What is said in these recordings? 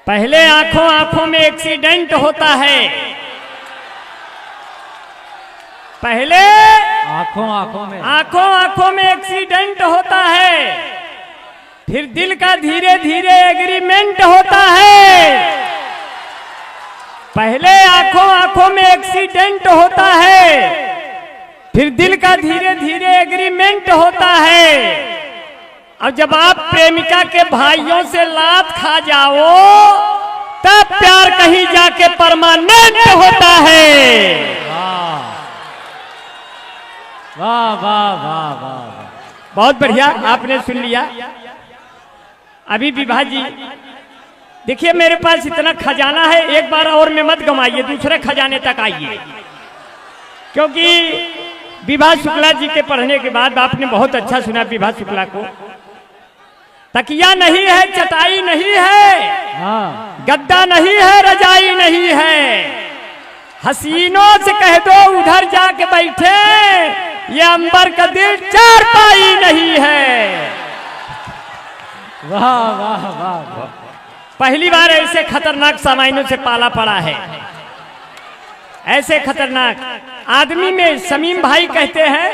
पहले आंखों आंखों में एक्सीडेंट होता है, पहले आंखों आंखों में एक्सीडेंट होता है, फिर दिल का धीरे धीरे एग्रीमेंट होता है। पहले आंखों आंखों में एक्सीडेंट होता है, फिर दिल का धीरे धीरे एग्रीमेंट होता है। और जब आप प्रेमिका के भाइयों से लात खा जाओ तब प्यार कहीं जाके परमानेंट होता है। वाह वाह वाह वाह, बहुत बढ़िया, आपने सुन लिया। अभी विभा जी देखिए, मेरे पास इतना खजाना है, एक बार और में मत गंवाइए, दूसरे खजाने तक आइए। क्योंकि विभा शुक्ला जी के पढ़ने के बाद आपने बहुत अच्छा सुना विभा शुक्ला को। तकिया नहीं है, चटाई नहीं है, गद्दा नहीं है, रजाई नहीं है, हसीनों से कह दो उधर जाके बैठे, ये अंबर का दिल चारपाई नहीं है। वाह वाह वाह, पहली बार ऐसे खतरनाक सामाइनों से पाला पड़ा है। ऐसे खतरनाक आदमी में शमीम भाई कहते हैं,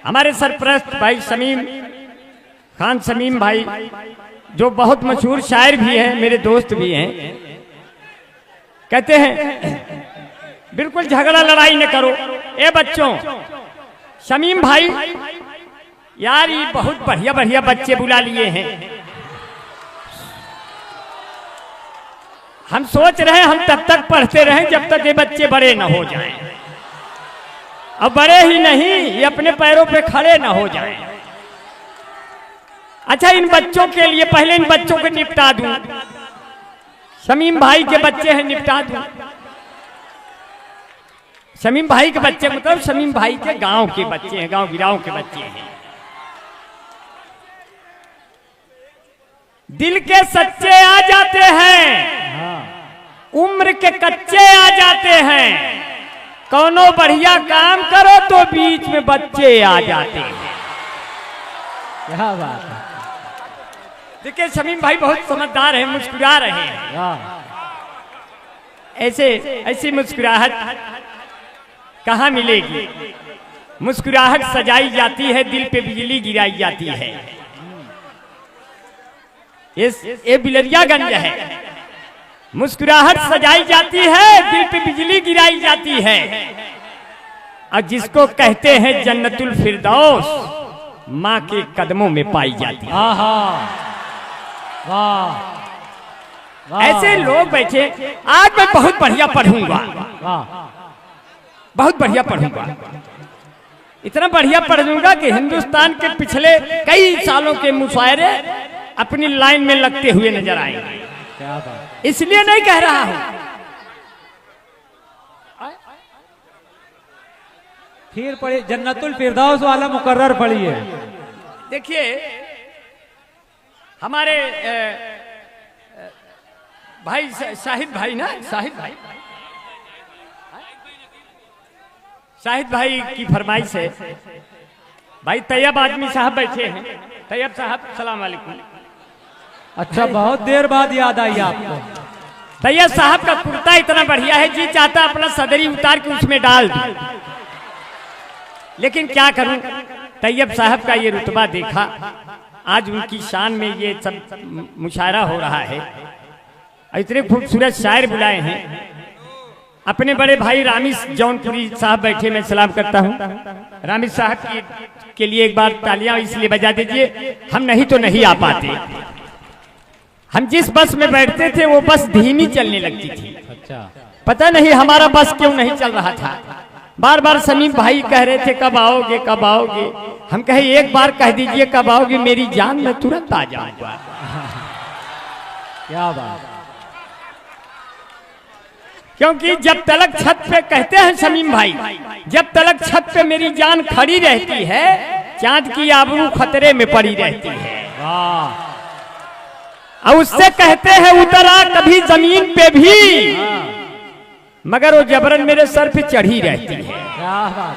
हमारे सरप्रस्त भाई शमीम खान शमीम भाई, जो बहुत मशहूर शायर भी हैं, मेरे दोस्त भी हैं, कहते हैं बिल्कुल झगड़ा लड़ाई न करो। ए बच्चों, शमीम भाई यार ये बहुत बढ़िया बढ़िया बच्चे बुला लिए हैं, हम सोच रहे हैं हम तब तक पढ़ते रहें जब तक ये बच्चे बड़े न हो जाएं। अब बड़े ही नहीं, ये अपने पैरों पे खड़े न हो जाएं। अच्छा, इन बच्चों के लिए पहले इन बच्चों को निपटा दूं। शमीम भाई के बच्चे हैं, निपटा दूं। शमीम भाई के बच्चे मतलब शमीम भाई के गांव के बच्चे हैं, गांव गिराव के बच्चे हैं। दिल के सच्चे आ जाते हैं, उम्र के कच्चे आ जाते हैं, कौनो बढ़िया काम करो तो बीच में बच्चे आ जाते हैं। क्या बात है। देखिए शमीम भाई बहुत समझदार है, मुस्कुरा रहे हैं। ऐसे ऐसी मुस्कुराहट कहाँ मिलेगी? मुस्कुराहट सजाई जाती है, दिल पे बिजली गिराई जाती है। ये बिलरियागंज है। मुस्कुराहट सजाई जाती है, दिल पे बिजली गिराई जाती है। और जिसको कहते हैं जन्नतुल फिरदौस, माँ के कदमों में पाई जाती है। वाह, ऐसे लोग बैठे। आज मैं बहुत बढ़िया पढ़ूंगा, बहुत बढ़िया पढ़ूंगा, इतना बढ़िया पढ़ूंगा कि हिंदुस्तान के पिछले कई सालों के मुशायरे अपनी लाइन में लगते हुए नजर आएंगे। क्या बात। इसलिए नहीं कह रहा हूं। फिर पढ़ी जन्नतुल फिरदौस वाला मुकर्रर पढ़ी है। देखिए हमारे भाई शाहिद भाई ना, शाहिद भाई की फरमाइश है। भाई तैयब आदमी साहब बैठे हैं। तैयब साहब सलाम वालेकुम। अच्छा, बहुत देर बाद याद आई आपको। तैयब साहब का कुर्ता इतना बढ़िया है, जी चाहता अपना सदरी उतार के उसमें डाल दूं, लेकिन क्या करूं, तैयब साहब का ये रुतबा देखा, आज उनकी शान में ये सब मुशायरा हो रहा है। इतने खूबसूरत शायर बुलाए हैं। अपने बड़े भाई रामिस जौनपुरी साहब बैठे, मैं सलाम करता हूं। रामिस साहब के लिए एक बार तालियां इसलिए बजा दीजिए, हम नहीं तो नहीं आ पाते। हम जिस बस में बैठते थे वो बस धीमी चलने लगती थी। अच्छा, पता नहीं हमारा बस क्यों नहीं चल रहा था। बार बार शमीम भाई कह रहे थे कब आओगे कब आओगे। हम कहे एक बार कह दीजिए कब आओगे मेरी जान, मैं तुरंत आ जाऊंगा। क्या बात। क्योंकि जब तलक छत पे, कहते हैं शमीम भाई, जब तलक छत पे मेरी जान खड़ी रहती है, चांद की आबरू खतरे में पड़ी रहती है। वाह। और उससे कहते हैं उतरा कभी जमीन पे भी, मगर वो जबरन मेरे सर पे चढ़ी रहती है। क्या बात।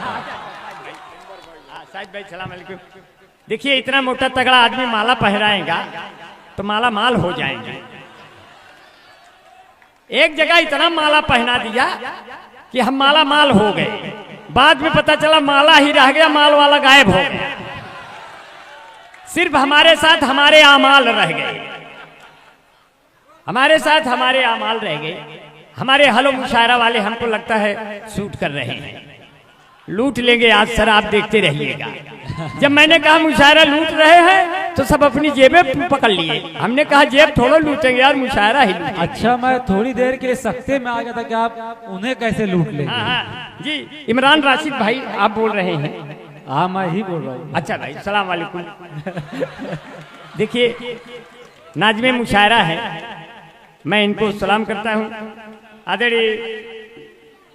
साहिद भाई सलाम अलैकुम। देखिए इतना मोटा तगड़ा आदमी माला पहराएगा तो माला माल हो जाएंगे। एक जगह इतना माला पहना दिया कि हम माला माल हो गए। बाद में पता चला माला ही रह गया, माल वाला गायब हो गया। सिर्फ हमारे साथ हमारे आमाल रह गए, हमारे साथ हमारे आमाल रह गए। हमारे हलो मुशायरा वाले हमको लगता है शूट कर रहे हैं, लूट लेंगे आज सर, आप देखते रहिएगा। जब मैंने कहा मुशायरा लूट रहे हैं तो सब अपनी जेबें पकड़ लिए। हमने कहा जेब थोड़ा लूटेंगे यार, मुशायरा ही लूटेंगे। अच्छा, मैं थोड़ी देर के लिए सख्ते में आ गया था कि आप उन्हें कैसे लूट लेंगे। हाँ, जी इमरान राशिद भाई आप बोल रहे हैं? हाँ, मैं ही बोल रहा हूँ। अच्छा भाई, सलाम वालेकुम। देखिए नाज़िम मुशायरा है, मैं इनको सलाम करता हूँ। आदरणीय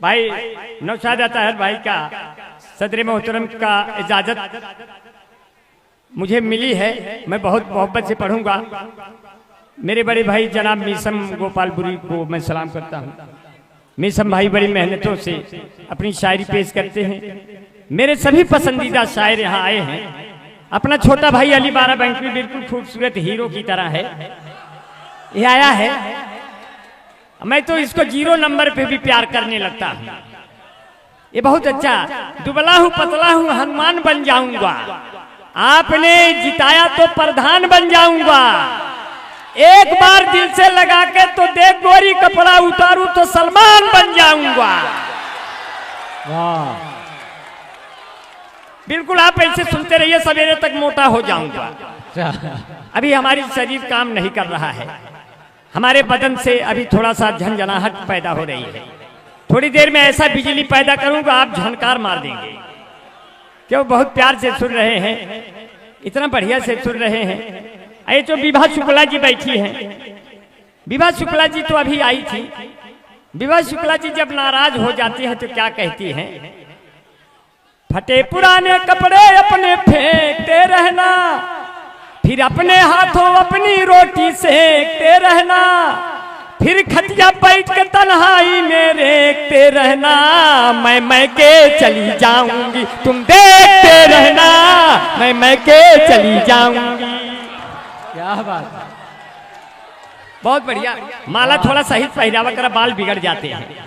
भाई नौशाद अताहर भाई का सदर मोहतरम का इजाजत मुझे मिली है, मैं बहुत मोहब्बत से पढ़ूंगा। मेरे बड़े भाई जनाब मीसम गोपालपुरी को मैं सलाम करता हूँ। मीसम भाई बड़ी मेहनतों से अपनी शायरी पेश करते हैं। मेरे सभी पसंदीदा शायर यहाँ आए हैं। अपना छोटा भाई अली बारा बैंक में बिल्कुल खूबसूरत हीरो की तरह है, ये आया है। मैं तो इसको 0 नंबर पे भी प्यार करने लगता हूँ। ये बहुत अच्छा, दुबला हूँ पतला हूँ हनुमान बन जाऊंगा, आपने जिताया तो प्रधान बन जाऊंगा। एक बार दिल से लगा के तो देख गोरी, कपड़ा उतारू तो सलमान बन जाऊंगा। वाह, बिल्कुल आप ऐसे सुनते रहिए, सवेरे तक मोटा हो जाऊंगा। अभी हमारी शरीर काम नहीं कर रहा है, हमारे बदन से अभी थोड़ा सा झंझनाहट पैदा हो रही है। थोड़ी देर में ऐसा बिजली पैदा करूंगा आप झनकार मार देंगे। क्यों बहुत प्यार से सुन रहे हैं, इतना बढ़िया से सुन रहे हैं। ये जो विभा शुक्ला जी बैठी हैं, विभा शुक्ला जी तो अभी आई थी। विभा शुक्ला जी जब नाराज हो जाती है तो क्या कहती हैं? फटे पुराने कपड़े अपने फेंकते रहना, फिर अपने हाथों अपनी रोटी सेकते रहना, फिर खटिया बैठ के तन्हाई में रेखते रहना। मैं के चली जाऊंगी, तुम देखते रहना, मैं के चली जाऊंगी। क्या बात है, बहुत बढ़िया। माला थोड़ा सही पहनावा कर, बाल बिगड़ जाते हैं।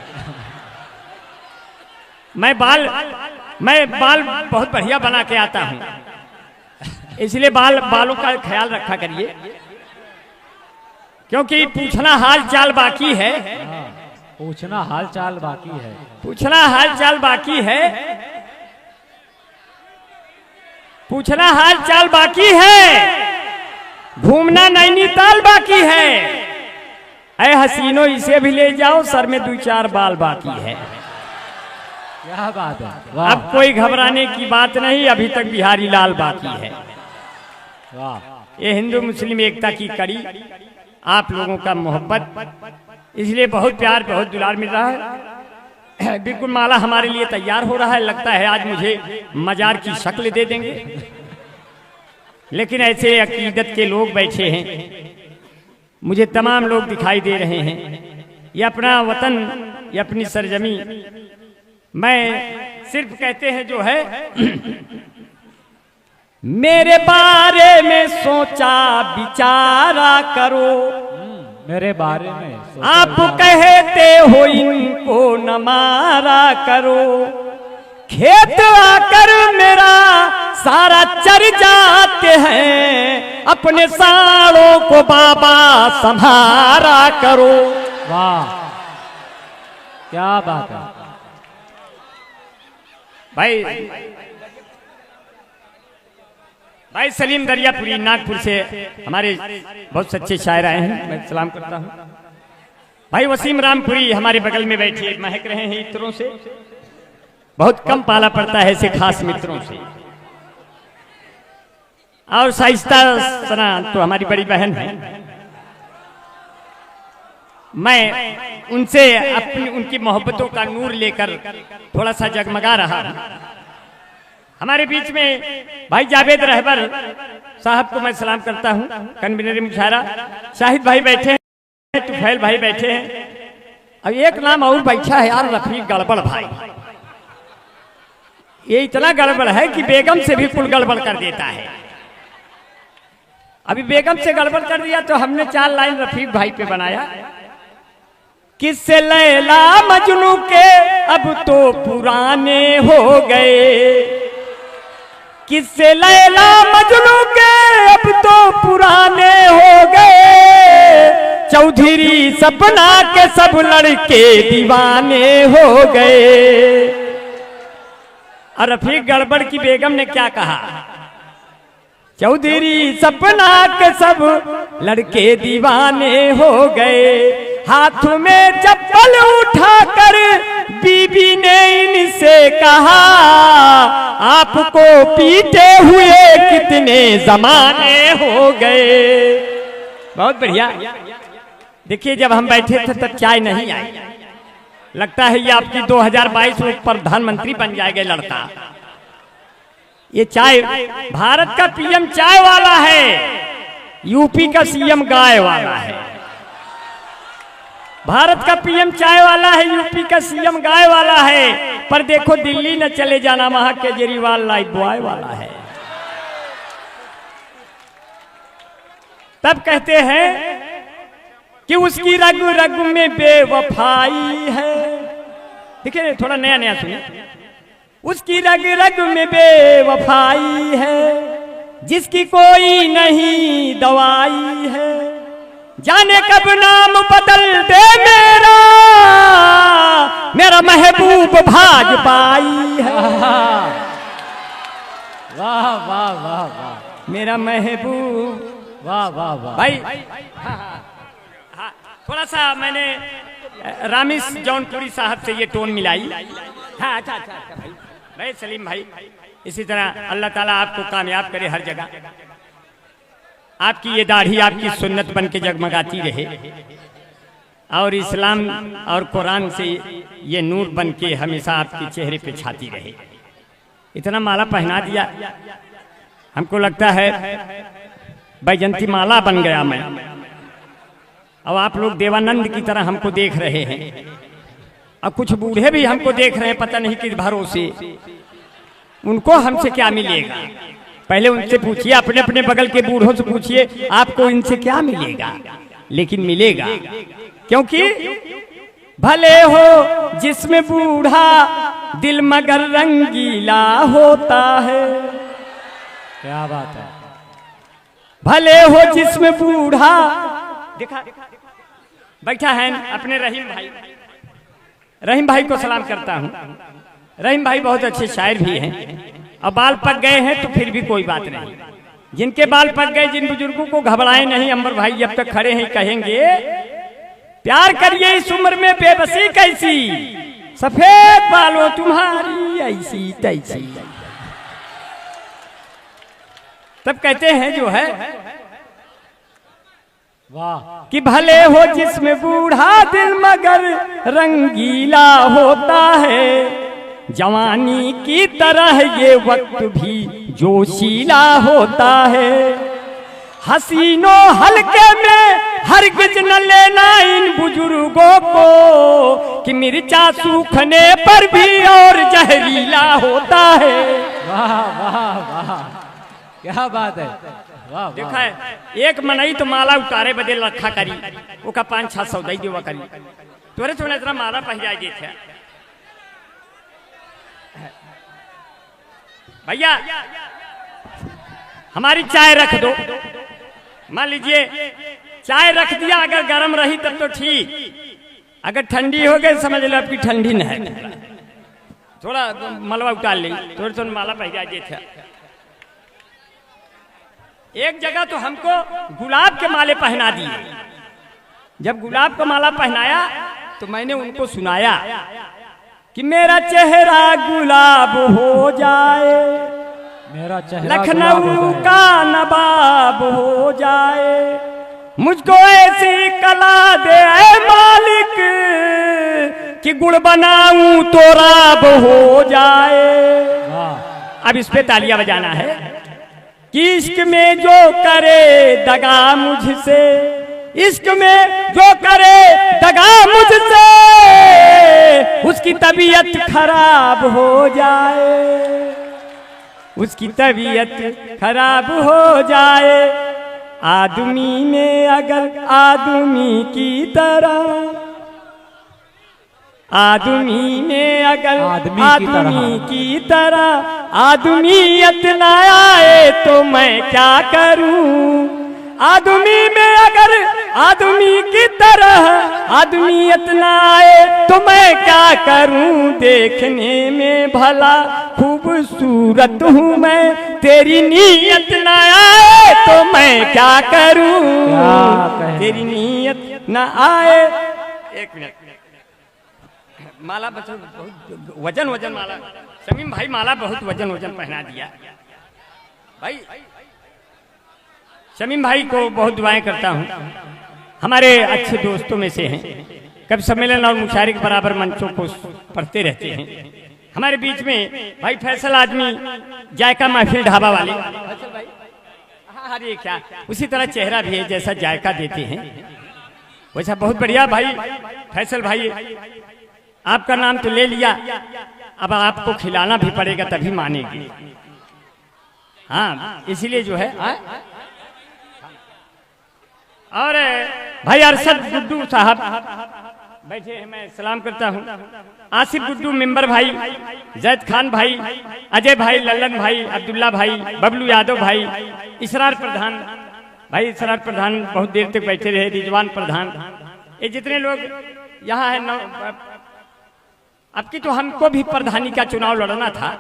मैं बाल बहुत बढ़िया बना के आता हूँ, इसलिए बालों का ख्याल रखा करिए, क्योंकि पूछना हाल चाल बाकी है। पूछना हाल चाल बाकी है, पूछना हाल चाल बाकी है, पूछना हाल चाल बाकी है, घूमना नैनीताल बाकी है। ऐ हसीनो इसे भी ले जाओ, सर में 2-4 बाल बाकी है। क्या बात है, अब कोई घबराने की बात नहीं, अभी तक बिहारी लाल बाकी है। वाह, ये हिंदू मुस्लिम एकता की कड़ी, आप लोगों का मोहब्बत, इसलिए बहुत प्यार बहुत दुलार मिल रहा है। बिल्कुल माला हमारे लिए तैयार हो रहा है, लगता है आज मुझे मजार की शक्ल दे देंगे। लेकिन ऐसे अकीदत के लोग बैठे हैं, मुझे तमाम लोग दिखाई दे रहे हैं। ये अपना वतन, ये अपनी सरजमी, मैं सिर्फ कहते हैं जो है मेरे बारे में सोचा विचारा करो, मेरे बारे में आप कहते हो इनको न मारा करो। खेत आकर मेरा सारा चर जाते हैं, अपने साड़ों को बाबा संभारा करो। वाह, क्या बात है भाई सलीम दरियापुरी नागपुर से हमारे बहुत सच्चे शायर आए हैं, मैं सलाम करता हूँ। भाई वसीम रामपुरी हमारे बगल में बैठे महक रहे हैं इत्रों से, बहुत कम पाला पड़ता है ऐसे खास मित्रों से। और शाइस्ता सना तो हमारी बड़ी बहन है, मैं उनसे अपनी उनकी मोहब्बतों का नूर लेकर थोड़ा सा जगमगा रहा हूं। हमारे बीच में भाई जावेद रहबर साहब को मैं सलाम करता हूं, कन्वीनर मुशायरा। शाहिद भाई बैठे हैं, तुफैल भाई बैठे हैं, अब एक नाम और बैठा है यार, रफीक गड़बड़ भाई। ये इतना गड़बड़ है कि बेगम से भी कुल गड़बड़ कर देता है। अभी बेगम से गड़बड़ कर दिया तो हमने 4 लाइन रफीक भाई पे बनाया किससे लैला मजनू के अब तो पुराने हो गए, किससे लैला मजनू के अब तो पुराने हो गए, चौधरी सपना के सब लड़के दीवाने हो गए। और रफीक गड़बड़ की बेगम ने क्या कहा, चौधरी सपना के सब लड़के दीवाने हो गए, हाथ में चप्पल उठाकर बीबी ने इनसे कहा, आपको पीटे हुए कितने जमाने हो गए। बहुत बढ़िया। देखिए जब हम बैठे थे तब चाय नहीं आई, लगता है ये आपकी 2022 में प्रधानमंत्री बन जाएगा लड़का। ये चाय, भारत का पीएम चाय वाला है, यूपी का सीएम गाय वाला है। भारत का पीएम चाय वाला है, यूपी का सीएम गाय वाला है। पर देखो दिल्ली न चले जाना, वहां केजरीवाल लाइफ बॉय वाला है। तब कहते हैं कि उसकी रग रग में बेवफाई है। देखिए थोड़ा नया नया सुनिए। उसकी रग रग में बेवफाई है, जिसकी कोई नहीं दवाई है, जाने कब नाम बदल दे मेरा, मेरा महबूब भाजपाई है। वाह वाह वाह वाह, मेरा महबूब। वाह वाह वाह भाई हाँ, थोड़ा सा मैंने रामिस जौनपुरी साहब से ये टोन मिलाई। हाँ अच्छा अच्छा अच्छा भाई सलीम भाई, इसी तरह अल्लाह ताला आपको कामयाब करे हर जगह, आपकी ये दाढ़ी आपकी सुन्नत बन के जगमगाती रहे, और इस्लाम और कुरान से ये नूर बन के हमेशा आपके चेहरे पे छाती रहे। इतना माला पहना दिया, हमको लगता है बैजंती माला बन गया मैं। अब आप लोग देवानंद की तरह हमको देख रहे हैं, अब कुछ बूढ़े भी हमको देख रहे हैं, पता नहीं किस भरोसे। उनको हमसे क्या मिलेगा, पहले उनसे पूछिए, अपने अपने बगल के बूढ़ों से पूछिए आपको इनसे क्या मिलेगा। लेकिन मिलेगा, क्योंकि भले हो जिसमें बूढ़ा दिल मगर रंगीला होता है। क्या बात है। भले हो जिसमें बूढ़ा, देखा बैठा है अपने रहीम भाई, रहीम भाई को सलाम करता हूँ। रहीम भाई बहुत अच्छे शायर भी हैं, अब बाल पक गए हैं तो फिर भी कोई बात नहीं। जिनके बाल पक गए, जिन बुजुर्गों को घबराए नहीं, अंबर भाई जब तक खड़े हैं कहेंगे प्यार करिए इस उम्र में बेबसी कैसी, सफेद बालों तुम्हारी ऐसी तैसी। तब कहते हैं जो है वाह, कि भले हो जिसमें बूढ़ा दिल मगर रंगीला होता है, जवानी की तरह ये वक्त भी जोशीला होता है। हसीनों हल्के में हरगिज न लेना इन बुजुर्गों को, कि मिर्चा सूखने पर भी और जहरीला होता है। वाह वाह वाह, क्या बात है। वाह देखा है, एक मनई तो माला उतारे बदे रखा करी, वो का 5-6 सौदा देवा करी, तोरे थोड़ा इतना माला पहिया गए थे। भैया हमारी चाय रख दो, मान लीजिए चाय रख दिया, अगर गर्म रही तब तो ठीक, अगर ठंडी हो गई समझ लो आपकी ठंडी न है। थोड़ा मलवा उतार ले, थोड़े थोड़े माला पहिया गए थे। एक जगह तो हमको गुलाब के माले पहना दिए। जब गुलाब का माला पहनाया तो मैंने उनको सुनाया कि मेरा चेहरा गुलाब हो जाए, मेरा चेहरा लखनऊ का नवाब हो जाए, मुझको ऐसी कला दे ऐ मालिक कि गुड़ बनाऊं तो राब हो जाए। अब इस पे तालियां बजाना है कि इश्क में जो करे दगा मुझसे, इश्क में जो करे दगा मुझसे, उसकी तबीयत खराब हो जाए, उसकी तबीयत खराब हो जाए। आदमी में अगर आदमी की तरह आदमी में अगर आदमी की तरह आदमियत न आए तो मैं क्या करूं। आदमी में अगर आदमी की तरह आदमियत न आए तो मैं क्या करूं। देखने में भला खूबसूरत हूँ मैं, तेरी नीयत न आए तो मैं क्या करूं। तेरी नीयत न आए। एक मिनट, माला बहुत वजन माला, शमीम भाई माला बहुत वजन पहना दिया भाई। शमीम भाई को बहुत दुआएं करता हूँ, हमारे अच्छे दोस्तों में से हैं। कभी सम्मेलन और मुशायरे के बराबर मंचों को पढ़ते रहते हैं। हमारे बीच में भाई फैसल आदमी जायका महफिल ढाबा वाले, हाँ ये क्या उसी तरह चेहरा भी है जैसा जायका देते हैं वैसा बहुत बढ़िया भाई फैसल भाई। आपका नाम तो ले लिया, अब आपको खिलाना भी पड़ेगा तभी मानेगी। हाँ इसीलिए जो है और भाई अरशद गुड्डू साहब बैठे हैं, मैं सलाम करता हूँ। आसिफ गुड्डू मेंबर भाई, जैद खान भाई, अजय भाई, लल्लन भाई, अब्दुल्ला भाई, बबलू यादव भाई, इसरार प्रधान भाई, इसरार प्रधान बहुत देर तक बैठे रहे, रिजवान प्रधान, ये जितने लोग यहाँ है। अब की तो हमको भी प्रधानी का चुनाव लड़ना था,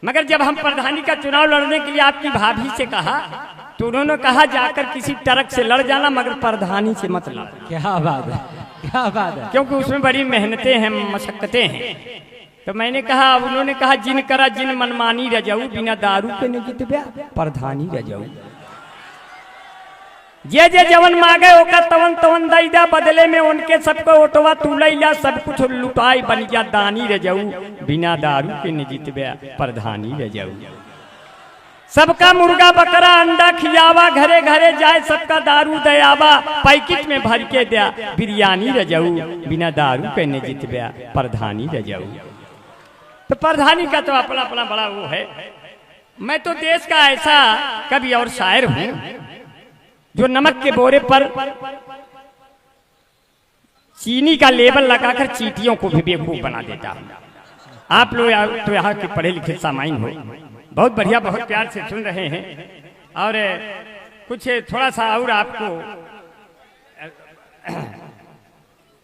मगर जब हम प्रधानी का चुनाव लड़ने के लिए आपकी भाभी से कहा तो उन्होंने कहा जाकर किसी ट्रक से लड़ जाना मगर प्रधानी से मत लड़। क्या बात है, क्या बात है, क्योंकि उसमें बड़ी मेहनतें हैं, मशक्कतें हैं। तो मैंने कहा, उन्होंने कहा जिन करा जिन मनमानी रह जाऊ, बिना दारू के नहीं जितब्या प्रधानी रह जाऊ। जे जे जवन मांगे ओकर तवन तवन दैदा, बदले में उनके सबको ओटवा तुलैया, सब कुछ लुटाई बन जा दानी रह जाऊ, बिना दारू के नहीं जितब्या प्रधानी रह जाऊ। सबका मुर्गा बकरा अंडा खियावा, घरे घरे जाए सबका दारू दयावा, पैकेट में भर के दिया बिरयानी रह जाऊ, बिना दारू के नहीं जितब्या प्रधानी रह जाऊ। तो प्रधानी का तो अपना अपना बड़ा वो है। मैं तो देश का ऐसा कवि और शायर हूँ जो नमक के बोरे पर चीनी का लेबल लगाकर चींटियों को भी बेवकूफ बना देता हूँ। आप लोग तो यहाँ के पढ़े लिखे सामाइन हो, बहुत बढ़िया, बहुत प्यार से सुन रहे हैं। और कुछ थोड़ा सा और आपको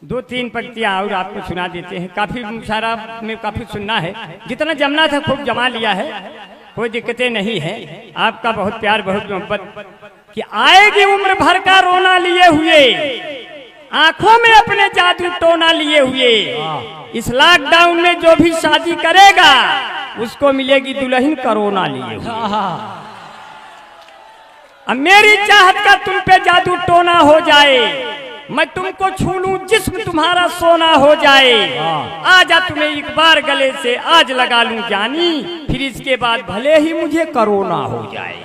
2-3 पंक्तियाँ और आपको सुना देते हैं। काफी मुशायरा में काफी सुनना है, जितना जमना था खूब जमा लिया है, कोई दिक्कतें नहीं है। आपका बहुत प्यार बहुत मोहब्बत कि आएगी उम्र भर का रोना लिए हुए, आंखों में अपने जादू टोना लिए हुए। इस लॉकडाउन में जो भी शादी करेगा उसको मिलेगी दुल्हन कोरोना लिए हुए। अब मेरी चाहत का तुम पे जादू टोना हो जाए, मैं तुमको छू लूं जिस्म तुम्हारा सोना हो जाए। आजा तुम्हें एक बार गले से आज लगा लूं जानी, फिर इसके बाद भले ही मुझे कोरोना हो जाए।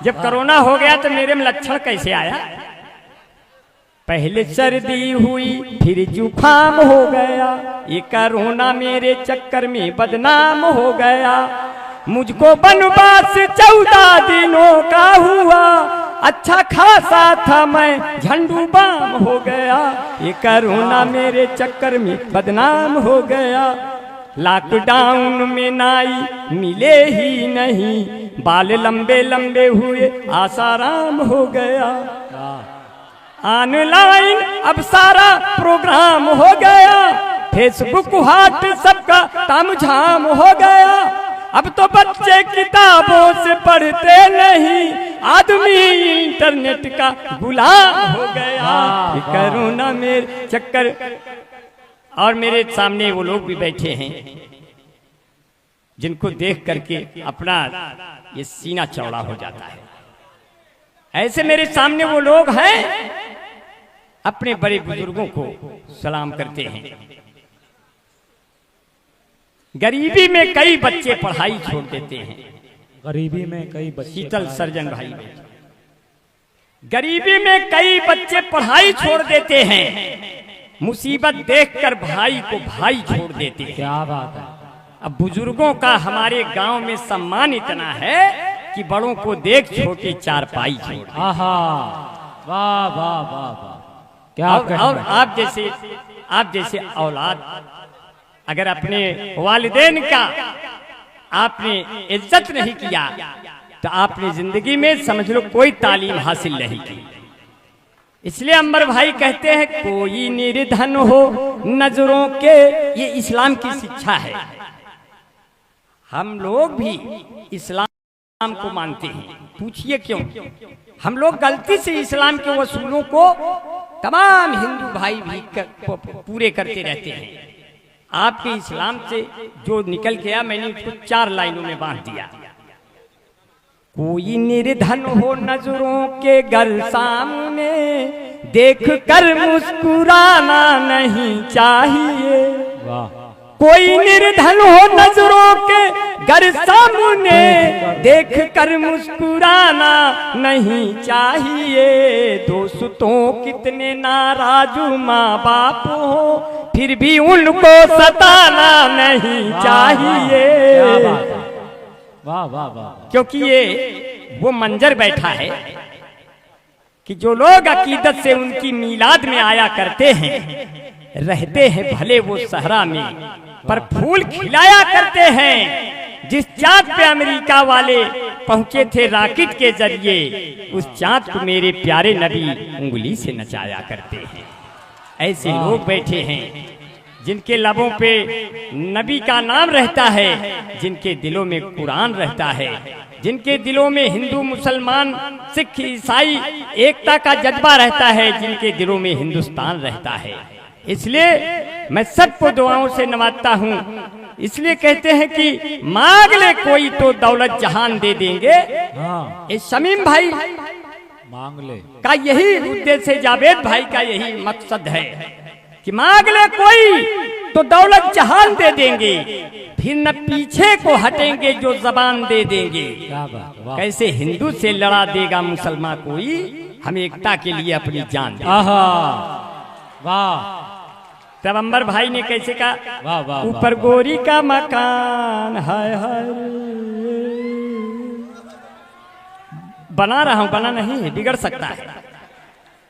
जब कोरोना हो गया तो मेरे में लक्षण कैसे आया? पहले सर्दी हुई फिर जुखाम हो गया, ये कोरोना मेरे चक्कर में बदनाम हो गया। मुझको वनवास 14 दिनों का हुआ, अच्छा खासा था मैं झंडू बाम हो गया। ये कोरोना मेरे चक्कर में बदनाम हो गया। लॉकडाउन में नाई मिले ही नहीं, बाल लंबे लंबे हुए आसाराम हो गया। ऑनलाइन अब सारा प्रोग्राम हो गया, फेसबुक व्हाट्सएप का तामझाम हो गया। अब तो बच्चे किताबों से पढ़ते नहीं, आदमी इंटरनेट का गुलाम हो गया। कोरोना मेरे चक्कर। और मेरे सामने वो लोग भी बैठे हैं जिनको देख करके अपना ये सीना चौड़ा हो जाता है। ऐसे मेरे सामने वो लोग हैं अपने बड़े बुजुर्गों को सलाम करते हैं। गरीबी में कई बच्चे पढ़ाई छोड़ देते हैं। गरीबी में कई बच्चे, शीतल सर्जन भाई, गरीबी में कई बच्चे पढ़ाई छोड़ देते हैं। मुसीबत देखकर भाई को भाई छोड़ देते हैं। क्या बात है। अब बुजुर्गों का हमारे गांव में सम्मान इतना है कि बड़ों को देख छोटी चारपाई छोड़। आहा, वाह वाह वाह वाह। क्या और आप जैसे औलाद अगर अपने वालिदैन का आपने इज्जत नहीं किया तो आपने जिंदगी में समझ लो कोई तालीम हासिल नहीं की। इसलिए अंबर भाई कहते हैं कोई निर्धन हो नजरों के, ये इस्लाम की शिक्षा है। हम लोग भी इस्लाम को मानते हैं, पूछिए क्यों? हम लोग गलती से इस्लाम के वसूलों को तमाम हिंदू भाई भी पूरे करते रहते हैं। आपके इस्लाम से जो निकल गया मैंने उसको 4 लाइनों में बांध दिया। कोई निर्धन हो नजरों के घर सामने, देख कर मुस्कुराना नहीं चाहिए। वाह। कोई निर्धन हो नजरों के घर सामने, देख कर मुस्कुराना नहीं चाहिए। दोस्तों कितने नाराज माँ बाप हो, फिर भी उनको सताना नहीं चाहिए। वाह वाह वाह। क्योंकि ये वो मंजर बैठा है कि जो लोग अकीदत से उनकी मीलाद में आया करते हैं, रहते हैं भले वो सहरा में, पर फूल खिलाया करते हैं। जिस चाँद पे अमेरिका वाले पहुंचे थे रॉकेट के जरिए, उस चाँद को मेरे प्यारे नबी उंगली से नचाया करते हैं। ऐसे लोग बैठे हैं जिनके लबों पे नबी का नाम रहता है, जिनके दिलों में कुरान रहता है, जिनके दिलों में हिंदू मुसलमान सिख ईसाई एकता का जज्बा रहता है, जिनके दिलों में हिंदुस्तान रहता है। इसलिए मैं सबको दुआओं से नवाजता हूँ। इसलिए कहते हैं कि मांग ले कोई तो दौलत जहान दे देंगे। इस शमीम भाई मांग ले का यही उद्देश्य है, जावेद भाई का यही मकसद है कि मांग ले कोई तो दौलत जहान दे देंगे, फिर न पीछे को हटेंगे जो जबान दे देंगे। क्या बात। वाह। कैसे हिंदू से लड़ा देगा मुसलमान कोई, हम एकता के लिए अपनी जान दे। आहा। वाह। तब अंबर भाई ने कैसे कहा, वाह वाह। ऊपर गोरी का मकान हाय हाय, बना रहा हूं, बना नहीं है, बिगड़ सकता है,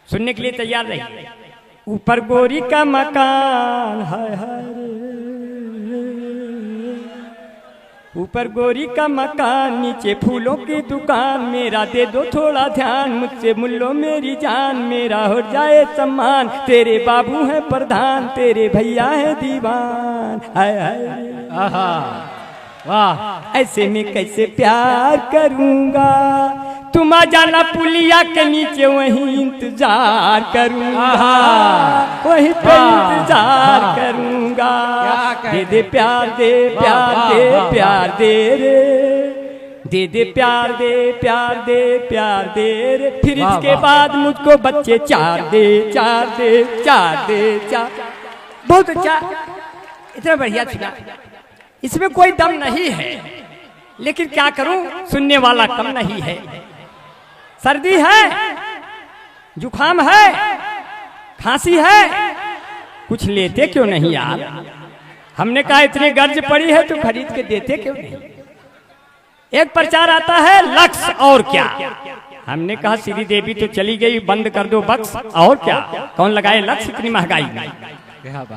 सुनने के लिए तैयार रहिए। ऊपर गोरी का मकान हाय हाय, ऊपर गोरी का मकान, नीचे फूलों की दुकान। मेरा दे दो थोड़ा ध्यान, मुझसे मुल्लो मेरी जान, मेरा हो जाए सम्मान। तेरे बाबू है प्रधान, तेरे भैया है दीवान हाय हाय। आहा। वाह। ऐसे में कैसे प्यार करूंगा, तुम आ जाना पुलिया के नीचे, वहीं इंतजार करूंगा, वहीं पे इंतजार करूंगा। दे दे प्यार दे, प्यार दे, प्यार दे रे, दे दे प्यार दे, प्यार दे, प्यार दे रे। फिर इसके बाद मुझको बच्चे 4 दे, 4 दे, 4 दे, 4। बहुत अच्छा, इतना बढ़िया सुना। इसमें कोई दम नहीं है, लेकिन क्या करूं, सुनने वाला कम नहीं है। सर्दी है, जुखाम है, खांसी है, कुछ लेते क्यों नहीं यार? हमने कहा इतनी गर्ज पड़ी है तो खरीद के देते क्यों नहीं? एक प्रचार आता है लक्स और क्या, हमने कहा श्री देवी तो चली गई, बंद कर दो बक्स और क्या, कौन लगाए लक्स इतनी महंगाई में।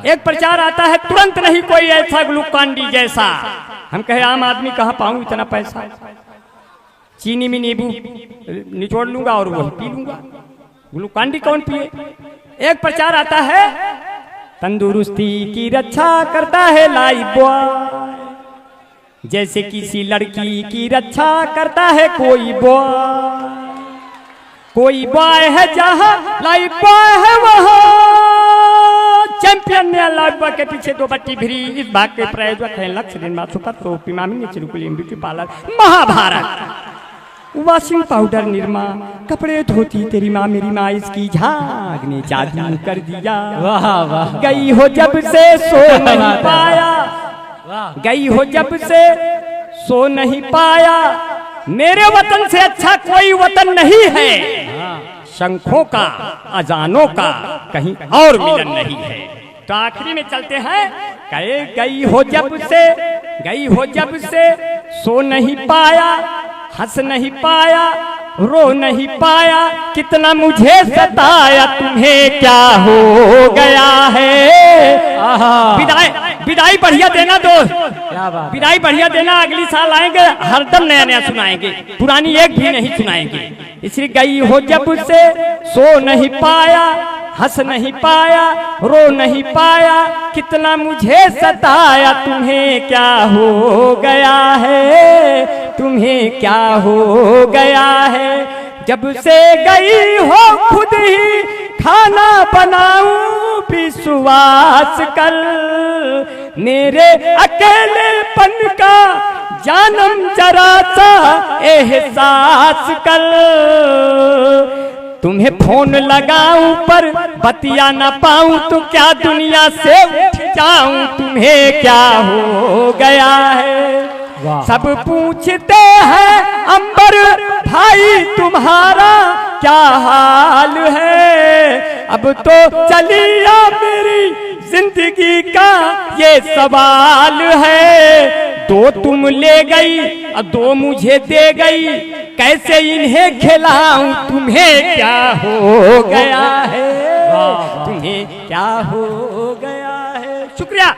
एक प्रचार आता है तुरंत नहीं कोई ऐसा ग्लूकांडी जैसा, हम कहे आम आदमी कहाँ पाऊं इतना पैसा, चीनी में नींबू निचोड़ लूंगा और वही पी लूंगा, ग्लूकांडी कौन पिए। एक प्रचार आता है तंदुरुस्ती की रक्षा करता है लाइफ बॉय, जैसे किसी लड़की की रक्षा करता है कोई बॉय है जहाँ लाइफ बॉय है वहाँ चैंपियन ने लाइफ बॉय के पीछे 2 बट्टी भिरी। इस भाग के प्रायोजक है लक्ष्य निर्मा सुपर तो पिमामी चिरुकुली beauty parlour Mahabharat, washing powder Nirma, कपड़े धोती तेरी माँ मेरी माँ, इसकी झाग ने जादू कर दिया। वाह वाह। गई हो जब से सो नहीं पाया, गई हो जब से सो नहीं पाया, मेरे वतन से अच्छा कोई वतन नहीं है, शंखों का अजानों का कहीं और मिलन नहीं है। तो आखिरी में चलते हैं, कहे गई हो जब से सो नहीं पाया, हंस नहीं पाया, रो नहीं पाया, कितना मुझे सताया, तुम्हें क्या हो गया है। आहा, विदाई बढ़िया देना दोस्त, क्या बात। विदाई बढ़िया देना। अगली साल आएंगे हरदम नया नया सुनाएंगे, पुरानी एक भी नहीं सुनाएंगे। इसलिए गई हो जब से सो नहीं पाया, हंस नहीं पाया, रो नहीं पाया, कितना मुझे सताया, तुम्हें क्या हो गया है, तुम्हें क्या हो गया है। जब से गई हो खुद ही खाना बनाऊं विश्वास कर, मेरे अकेलेपन का जानम जरा सा एहसास कर। तुम्हें फोन लगाऊं पर बतिया न पाऊं तो क्या दुनिया से उठ जाऊं, तुम्हें क्या हो गया है। सब पूछते हैं अंबर भाई तुम्हारा क्या हाल है, अब तो चलिया मेरी जिंदगी का ये सवाल है। दो तुम ले गई और दो मुझे दे गई, कैसे इन्हें खिलाऊं, तुम्हें क्या हो गया है, तुम्हें क्या हो गया है। शुक्रिया।